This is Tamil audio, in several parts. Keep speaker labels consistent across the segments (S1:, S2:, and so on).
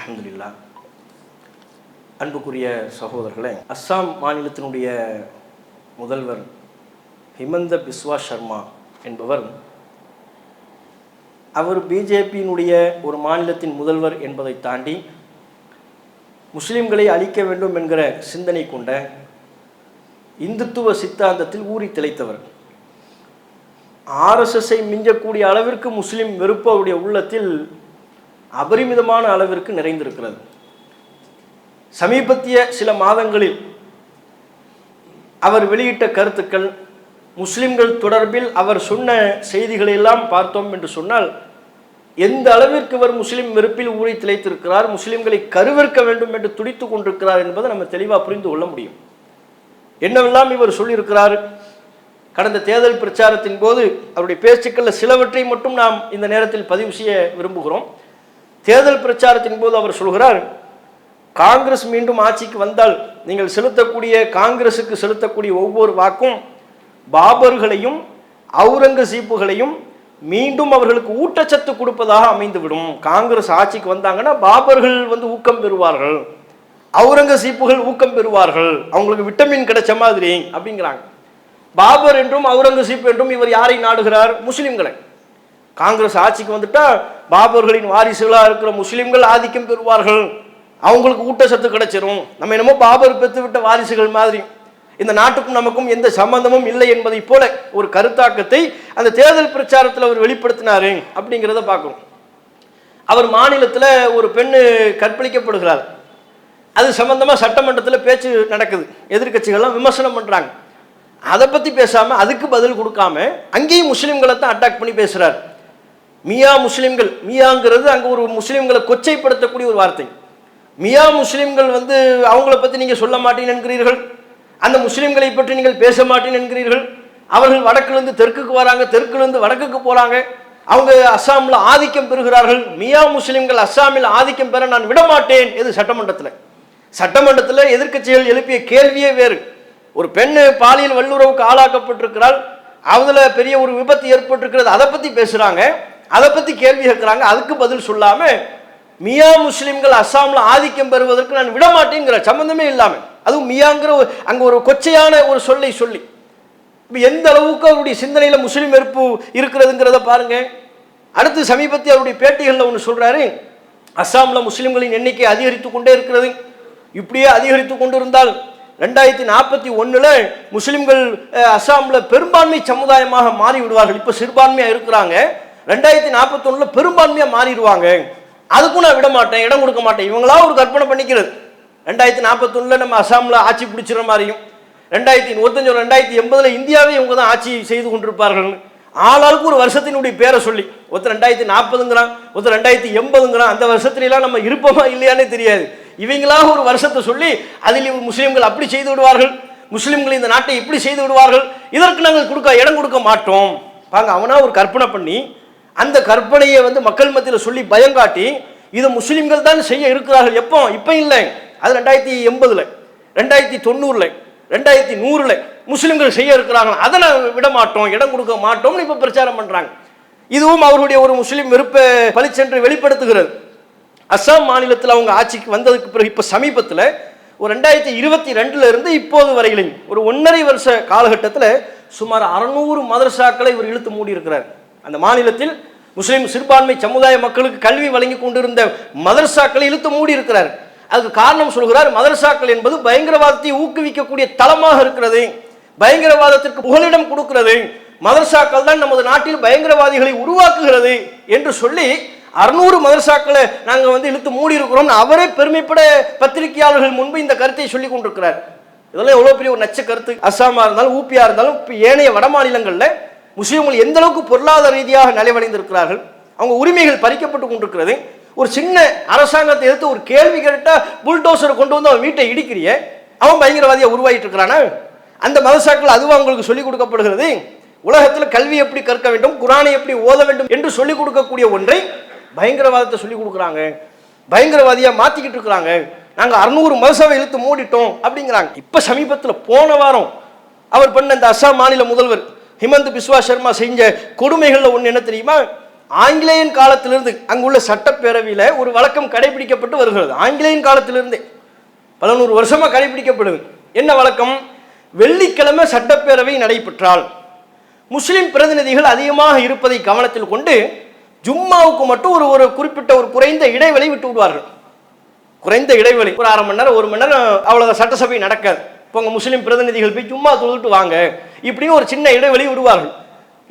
S1: அல்ஹம்துலில்லாஹ். அன்புக்குரிய சகோதரர்களே, அஸ்ஸாம் மாநிலத்தினுடைய முதல்வர் ஹிமந்த பிஸ்வா சர்மா என்பவர், அவர் பிஜேபியினுடைய ஒரு மாநிலத்தின் முதல்வர் என்பதை தாண்டி முஸ்லிம்களை அழிக்க வேண்டும் என்கிற சிந்தனை கொண்ட இந்துத்துவ சித்தாந்தத்தில் ஊறி திளைத்தவர். ஆர்எஸ்எஸ்ஐ மிஞ்சக்கூடிய அளவிற்கு முஸ்லிம் வெறுப்பு அவருடைய உள்ளத்தில் அபரிமிதமான அளவிற்கு நிறைந்திருக்கிறது. சமீபத்திய சில மாதங்களில் அவர் வெளியிட்ட கருத்துக்கள், முஸ்லிம்கள் தொடர்பில் அவர் சொன்ன செய்திகளை எல்லாம் பார்த்தோம் என்று சொன்னால், எந்த அளவிற்கு அவர் முஸ்லிம் வெறுப்பில் ஊறி திளைத்திருக்கிறார், முஸ்லிம்களை கருவறுக்க வேண்டும் என்று துடித்து கொண்டிருக்கிறார் என்பதை நம்ம தெளிவாக புரிந்து கொள்ள முடியும். என்னவெல்லாம் இவர் சொல்லியிருக்கிறார். கடந்த தேர்தல் பிரச்சாரத்தின் போது அவருடைய பேச்சுக்களில் சிலவற்றை மட்டும் நாம் இந்த நேரத்தில் பதிவு செய்ய விரும்புகிறோம். தேர்தல் பிரச்சாரத்தின் போது அவர் சொல்கிறார், காங்கிரஸ் மீண்டும் ஆட்சிக்கு வந்தால் நீங்கள் செலுத்தக்கூடிய, காங்கிரசுக்கு செலுத்தக்கூடிய ஒவ்வொரு வாக்கும் பாபர்களையும் அவுரங்கசீப்புகளையும் மீண்டும் அவர்களுக்கு ஊட்டச்சத்து கொடுப்பதாக அமைந்துவிடும். காங்கிரஸ் ஆட்சிக்கு வந்தாங்கன்னா பாபர்கள் ஊக்கம் பெறுவார்கள், அவுரங்கசீப்புகள் ஊக்கம் பெறுவார்கள், அவங்களுக்கு விட்டமின் கிடைச்ச மாதிரி அப்படிங்கிறாங்க. பாபர் என்றும் அவுரங்கசீப் என்றும் இவர் யாரை நாடுகிறார்? முஸ்லிம்களை. காங்கிரஸ் ஆட்சிக்கு வந்துட்டா பாபர்களின் வாரிசுகளாக இருக்கிற முஸ்லிம்கள் ஆதிக்கம் பெறுவார்கள், அவங்களுக்கு ஊட்டச்சத்து கிடைச்சிரும், நம்ம என்னமோ பாபர் பெற்று விட்ட வாரிசுகள் மாதிரி, இந்த நாட்டுக்கும் நமக்கும் எந்த சம்பந்தமும் இல்லை என்பதை போல ஒரு கருத்தாக்கத்தை அந்த தேர்தல் பிரச்சாரத்தில் அவர் வெளிப்படுத்தினாரு அப்படிங்கிறத பார்க்கணும். அவர் மாநிலத்தில் ஒரு பெண்ணு கற்பழிக்கப்படுகிறார். அது சம்பந்தமாக சட்டமன்றத்தில் பேச்சு நடக்குது. எதிர்கட்சிகள்லாம் விமர்சனம் பண்ணுறாங்க. அதை பற்றி பேசாமல், அதுக்கு பதில் கொடுக்காம அங்கேயும் முஸ்லீம்களை தான் அட்டாக் பண்ணி பேசுகிறார். மியா முஸ்லீம்கள், மியாங்கிறது அங்கே ஒரு முஸ்லீம்களை கொச்சைப்படுத்தக்கூடிய ஒரு வார்த்தை. மியா முஸ்லீம்கள் அவங்கள பற்றி நீங்கள் சொல்ல மாட்டீங்க என்கிறீர்கள், அந்த முஸ்லீம்களை பற்றி நீங்கள் பேச மாட்டீங்க என்கிறீர்கள். அவர்கள் வடக்குலேருந்து தெற்குக்கு வராங்க, தெற்குலேருந்து வடக்குக்கு போகிறாங்க, அவங்க அஸ்ஸாமில் ஆதிக்கம் பெறுகிறார்கள். மியா முஸ்லீம்கள் அஸ்ஸாமில் ஆதிக்கம் பெற நான் விடமாட்டேன். எது? சட்டமன்றத்தில். சட்டமன்றத்தில் எதிர்க்கட்சிகள் எழுப்பிய கேள்வியே வேறு. ஒரு பெண்ணு பாலியல் வல்லுறவுக்கு ஆளாக்கப்பட்டிருக்கிறாள், அதில் பெரிய ஒரு விபத்து ஏற்பட்டிருக்கிறது, அதை பற்றி பேசுகிறாங்க, அதை பற்றி கேள்வி கேட்குறாங்க. அதுக்கு பதில் சொல்லாமல் மியா முஸ்லீம்கள் அஸ்ஸாமில் ஆதிக்கம் பெறுவதற்கு நான் விடமாட்டேங்கிற சம்பந்தமே இல்லாமல், அதுவும் மியாங்கிற அங்கே ஒரு கொச்சையான ஒரு சொல்லை சொல்லி, இப்போ எந்த அளவுக்கு அவருடைய சிந்தனையில் முஸ்லீம் வெறுப்பு இருக்கிறதுங்கிறத பாருங்க. அடுத்து சமீபத்தில் அவருடைய பேட்டிகளில் ஒன்று சொல்கிறாரு, அஸ்ஸாமில் முஸ்லீம்களின் எண்ணிக்கை அதிகரித்து கொண்டே இருக்கிறது, இப்படியே அதிகரித்து கொண்டு இருந்தால் 2041 முஸ்லிம்கள் அஸ்ஸாமில் பெரும்பான்மை சமுதாயமாக மாறி விடுவார்கள். இப்போ சிறுபான்மையாக இருக்கிறாங்க, 2041 பெரும்பான்மையாக மாறிடுவாங்க, அதுக்கும் நான் விட மாட்டேன், இடம் கொடுக்க மாட்டேன். இவங்களா ஒரு கற்பனை பண்ணிக்கிறது. 2041 நம்ம அஸ்ஸாமில் ஆட்சி பிடிச்சிட மாதிரியும், 2021 2080 இந்தியாவே இவங்க தான் ஆட்சி செய்து கொண்டிருப்பார்கள். ஆளாளுக்கு ஒரு வருஷத்தினுடைய பேரை சொல்லி, ஒருத்தர் 2040ங்கிறான், ஒருத்தர் 2080ங்கிறான். அந்த வருஷத்துலாம் நம்ம இருப்போமா இல்லையானே தெரியாது. இவங்களாக ஒரு வருஷத்தை சொல்லி அதில் முஸ்லீம்கள் அப்படி செய்து விடுவார்கள், முஸ்லீம்கள் இந்த நாட்டை இப்படி செய்து விடுவார்கள், இதற்கு நாங்கள் இடம் கொடுக்க மாட்டோம். பாங்க, அவனா ஒரு கற்பனை பண்ணி அந்த கற்பனையை மக்கள் மத்தியில் சொல்லி பயங்காட்டி, இது முஸ்லீம்கள் தான் செய்ய இருக்கிறார்கள். எப்போ? இப்போ இல்லை, அது 2080, 2090, 2100 முஸ்லீம்கள் செய்ய இருக்கிறாங்க, அதை நான் விட மாட்டோம், இடம் கொடுக்க மாட்டோம்னு இப்போ பிரச்சாரம் பண்ணுறாங்க. இதுவும் அவருடைய ஒரு முஸ்லீம் விருப்ப பளிச்சென்று வெளிப்படுத்துகிறது. அஸ்ஸாம் மாநிலத்தில் அவங்க ஆட்சிக்கு வந்ததுக்கு பிறகு இப்போ சமீபத்தில் ஒரு 2022 இருந்து இப்போது வரையிலும் ஒரு 1.5 வருஷ காலகட்டத்தில் சுமார் 600 மதரசாக்களை இவர் இழுத்து மூடி இருக்கிறார். அந்த மாநிலத்தில் முஸ்லீம் சிறுபான்மை சமுதாய மக்களுக்கு கல்வி வழங்கி கொண்டிருந்த மதரசாக்களை இழுத்து மூடி இருக்கிறார். அதுக்கு காரணம் சொல்கிறார், மதரசாக்கள் என்பது பயங்கரவாதத்தை ஊக்குவிக்கக்கூடிய தளமாக இருக்கிறது, பயங்கரவாதத்திற்கு புகலிடம் கொடுக்கிறது, மதரசாக்கள் தான் நமது நாட்டில் பயங்கரவாதிகளை உருவாக்குகிறது என்று சொல்லி 600 மதரசாக்களை நாங்கள் இழுத்து மூடி இருக்கிறோம். அவரே பெருமைப்பட பத்திரிகையாளர்கள் முன்பு இந்த கருத்தை சொல்லி கொண்டிருக்கிறார். இதெல்லாம் எவ்வளோ பெரிய ஒரு நச்ச கருத்து. அஸ்ஸாமா இருந்தாலும் ஊபியா இருந்தாலும் இப்போ ஏனைய வட மாநிலங்களில் முஸ்லீம்கள் எந்த அளவுக்கு பொருளாதார ரீதியாக நலிவடைந்திருக்கிறார்கள், அவங்க உரிமைகள் பறிக்கப்பட்டு கொண்டிருக்கிறது. ஒரு சின்ன அரசாங்கத்தை எடுத்து ஒரு கேள்வி கேட்டால் புல்டோசரை கொண்டு அவன் வீட்டை இடிக்கிறிய, அவன் பயங்கரவாதியாக உருவாகிட்டு இருக்கிறானா? அந்த மதரசாக்கள் அதுவும் அவங்களுக்கு சொல்லிக் கொடுக்கப்படுகிறது. உலகத்தில் கல்வி எப்படி கற்க வேண்டும், குரானை எப்படி ஓத வேண்டும் என்று சொல்லிக் கொடுக்கக்கூடிய ஒன்றை பயங்கரவாதத்தை சொல்லிக் கொடுக்குறாங்க, பயங்கரவாதியாக மாற்றிக்கிட்டு இருக்கிறாங்க. நாங்கள் 600 மதரசாவை இழுத்து மூடிட்டோம் அப்படிங்கிறாங்க. இப்போ சமீபத்தில் போன வாரம் அவர் பண்ண இந்த அஸ்ஸாம் மாநில முதல்வர் ஹிமந்த் பிஸ்வா சர்மா செஞ்ச கொடுமைகளில் ஒன்று என்ன தெரியுமா? ஆங்கிலேயன் காலத்திலிருந்து அங்குள்ள சட்டப்பேரவையில் ஒரு வழக்கம் கடைபிடிக்கப்பட்டு வருகிறது. ஆங்கிலேயன் காலத்திலிருந்தே பல நூறு வருஷமாக கடைபிடிக்கப்படுது. என்ன வழக்கம்? வெள்ளிக்கிழமை சட்டப்பேரவை நடைபெற்றால் முஸ்லிம் பிரதிநிதிகள் அதிகமாக இருப்பதை கவனத்தில் கொண்டு ஜும்மாவுக்கு மட்டும் ஒரு குறிப்பிட்ட ஒரு குறைந்த இடைவெளி விட்டு விடுவார்கள். குறைந்த இடைவெளி, ஒரு அரை மணி நேரம் 1 மணி நேரம், அவ்வளோ சட்டசபை நடக்காது. இப்போ உங்கள் முஸ்லீம் பிரதிநிதிகள் போய் ஜும்மா தொழுதுட்டு வாங்க, இப்படின்னு ஒரு சின்ன இடைவெளி விடுவார்கள்.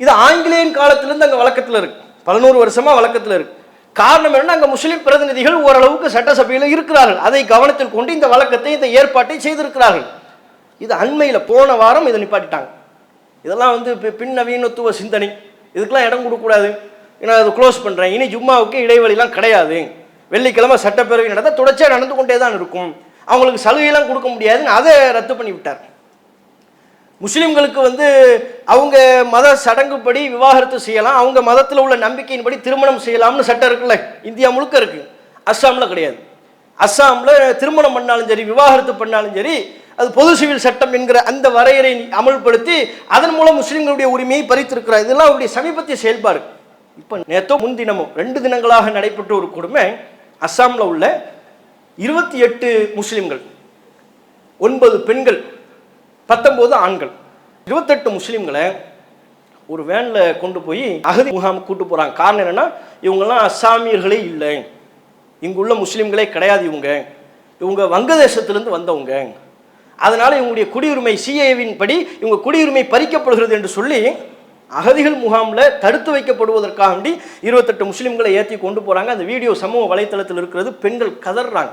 S1: இது ஆங்கிலேயன் காலத்திலிருந்து அங்கே வழக்கத்தில் இருக்கு, பல நூறு வருஷமா வழக்கத்தில் இருக்கு. காரணம் என்ன? அங்கே முஸ்லீம் பிரதிநிதிகள் ஓரளவுக்கு சட்டசபையில் இருக்கிறார்கள். அதை கவனத்தில் கொண்டு இந்த வழக்கத்தை, இந்த ஏற்பாட்டை செய்திருக்கிறார்கள். இது அண்மையில் போன வாரம் இதை நிப்பாட்டிட்டாங்க. இதெல்லாம் பின்னவீனத்துவ சிந்தனை, இதுக்கெல்லாம் இடம் கொடுக்கக்கூடாது, நான் அதை க்ளோஸ் பண்ணுறேன், இனி ஜும்மாவுக்கு இடைவெளிலாம் கிடையாது, வெள்ளிக்கிழமை சட்டப்பேரவை நடந்தால் தொடர்ச்சியாக நடந்து கொண்டே தான் இருக்கும், அவங்களுக்கு சலுகையெல்லாம் கொடுக்க முடியாதுன்னு அதை ரத்து பண்ணி விட்டார். முஸ்லீம்களுக்கு அவங்க மத சடங்குப்படி விவாகரத்து செய்யலாம், அவங்க மதத்தில் உள்ள நம்பிக்கையின்படி திருமணம் செய்யலாம்னு சட்டம் இருக்குல்ல, இந்தியா முழுக்க இருக்கு. அஸ்ஸாமில் கிடையாது. அஸ்ஸாமில் திருமணம் பண்ணாலும் சரி, விவாகரத்து பண்ணாலும் சரி, அது பொது சிவில் சட்டம் என்கிற அந்த வரையறை அமல்படுத்தி அதன் மூலம் முஸ்லீம்களுடைய உரிமையை பறித்திருக்கிறார். இதெல்லாம் அவருடைய சமீபத்திய செயல்பாடு. இப்போ நேற்றோ முன்தினமும் 2 தினங்களாக நடைபெற்ற ஒரு கொடுமை. அஸ்ஸாமில் உள்ள 28 முஸ்லீம்கள், 9 பெண்கள், 19 ஆண்கள், 28 முஸ்லீம்களை ஒரு வேனில் கொண்டு போய் அகதி முகாமுக்கு கூட்டு போகிறாங்க. காரணம் என்னென்னா, இவங்கெல்லாம் அஸ்ஸாமியர்களே இல்லை, இங்குள்ள முஸ்லீம்களே கிடையாது, இவங்க வங்கதேசத்திலிருந்து வந்தவங்க, அதனால் இவங்களுடைய குடியுரிமை சிஏவின் படி இவங்க குடியுரிமை பறிக்கப்படுகிறது என்று சொல்லி அகதிகள் முகாமில் தடுத்து வைக்கப்படுவதற்காக வேண்டி 28 முஸ்லீம்களை ஏற்றி கொண்டு போகிறாங்க. அந்த வீடியோ சமூக வலைத்தளத்தில் இருக்கிறது. பெண்கள் கதறாங்க,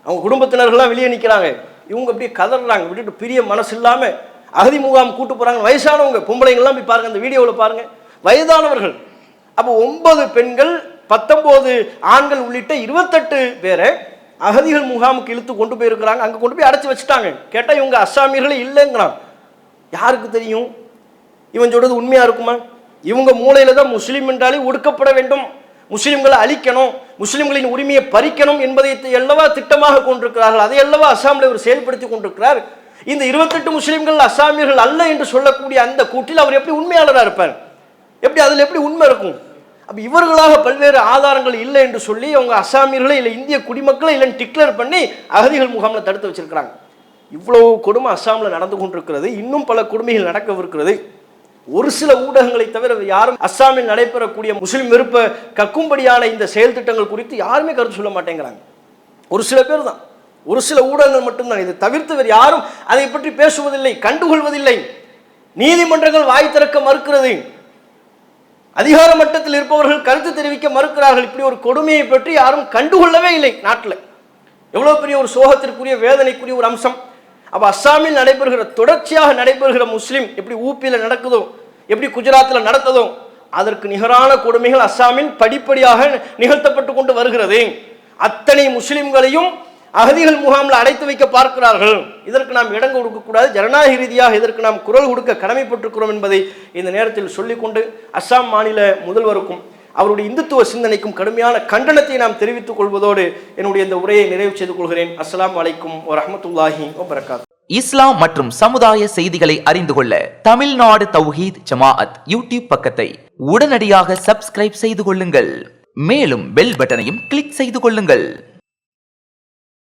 S1: அவங்க குடும்பத்தினர்கள்லாம் வெளியே நிற்கிறாங்க, இவங்க அப்படியே கதறாங்க, விட்டுட்டு பிரிய மனசு இல்லாமல் அகதி முகாம் கூட்டு போகிறாங்க. வயசானவங்க, பொம்பளைங்கள்லாம் போய் பாருங்கள், அந்த வீடியோவில் பாருங்கள், வயதானவர்கள். அப்போ 9 பெண்கள், 19 ஆண்கள் உள்ளிட்ட 28 பேரை அகதிகள் முகாமுக்கு இழுத்து கொண்டு போயிருக்கிறாங்க. அங்கே கொண்டு போய் அடைச்சி வச்சுட்டாங்க. கேட்டால் இவங்க அஸ்ஸாமியர்களே இல்லைங்கிறான். யாருக்கு தெரியும் இவன் சொல்றது உண்மையா இருக்குமா? இவங்க மூளையில தான் முஸ்லீம் என்றாலே ஒடுக்கப்பட வேண்டும், முஸ்லிம்களை அழிக்கணும், முஸ்லிம்களின் உரிமையை பறிக்கணும் என்பதை எல்லவா திட்டமாக கொண்டிருக்கிறார்கள். அதை எல்லவா அஸ்ஸாமில் அவர் செயல்படுத்தி கொண்டிருக்கிறார். இந்த 28 முஸ்லிம்கள் அஸ்ஸாமியர்கள் அல்ல என்று சொல்லக்கூடிய அந்த கூட்டில் அவர் எப்படி உண்மையாளராக இருப்பார்? அதில் எப்படி உண்மை இருக்கும்? அப்போ இவர்களாக பல்வேறு ஆதாரங்கள் இல்லை என்று சொல்லி அவங்க அஸ்ஸாமியர்களை இல்லை இந்திய குடிமக்களை இல்லைன்னு டிக்ளேர் பண்ணி அகதிகள் முகாமில் தடுத்து வச்சிருக்கிறாங்க. இவ்வளவு கொடுமை அஸ்ஸாமில் நடந்து கொண்டிருக்கிறது. இன்னும் பல கொடுமைகள் நடக்கவிருக்கிறது. ஒரு சில ஊடகங்களை தவிர யாரும் அஸ்ஸாமில் நடைபெறக்கூடிய முஸ்லிம் வெறுப்பை கக்கும்படியான இந்த செயல் திட்டங்கள் குறித்து யாருமே கருத்து சொல்ல மாட்டேங்கிறாங்க. ஒரு சில பேர் தான், ஒரு சில ஊடகங்கள் மட்டும்தான். இதை தவிர்த்து வேறு யாரும் அதை பற்றி பேசுவதில்லை, கண்டுகொள்வதில்லை. நீதிமன்றங்கள் வாய் திறக்க மறுக்கிறது, அதிகார மட்டத்தில் இருப்பவர்கள் கருத்து தெரிவிக்க மறுக்கிறார்கள். இப்படி ஒரு கொடுமையை பற்றி யாரும் கண்டுகொள்ளவே இல்லை நாட்டில். எவ்வளவு பெரிய ஒரு சோகத்திற்குரிய வேதனைக்குரிய ஒரு அம்சம். அப்போ அஸ்ஸாமில் நடைபெறுகிற, தொடர்ச்சியாக நடைபெறுகிற முஸ்லீம் எப்படி ஊபியில் நடக்குதோ, எப்படி குஜராத்தில் நடத்ததோ, அதற்கு நிகரான கொடுமைகள் அஸ்ஸாமில் படிப்படியாக நிகழ்த்தப்பட்டு கொண்டு வருகிறது. அத்தனை முஸ்லிம்களையும் அகதிகள் முகாமில் அடைத்து வைக்க பார்க்கிறார்கள். இதற்கு நாம் இடம் கொடுக்கக்கூடாது. ஜனநாயக ரீதியாக இதற்கு நாம் குரல் கொடுக்க கடமைப்பட்டிருக்கிறோம் என்பதை இந்த நேரத்தில் சொல்லிக்கொண்டு அஸ்ஸாம் மாநில முதல்வருக்கும் அவருடைய இந்துத்துவ சிந்தனைக்கும் கடுமையான கண்டனத்தை நாம் தெரிவித்துக் கொள்வதோடு என்னுடைய இந்த உரையை நிறைவு செய்து கொள்கிறேன். அஸ்ஸலாமு அலைக்கும் வரஹ்மத்துல்லாஹி வபரகாத்துஹு.
S2: இஸ்லாம் மற்றும் சமுதாய செய்திகளை அறிந்து கொள்ள தமிழ்நாடு தௌஹீத் ஜமாஅத் யூடியூப் பக்கத்தை உடனடியாக சப்ஸ்கிரைப் செய்து கொள்ளுங்கள். மேலும் பெல் பட்டனையும் கிளிக் செய்து கொள்ளுங்கள்.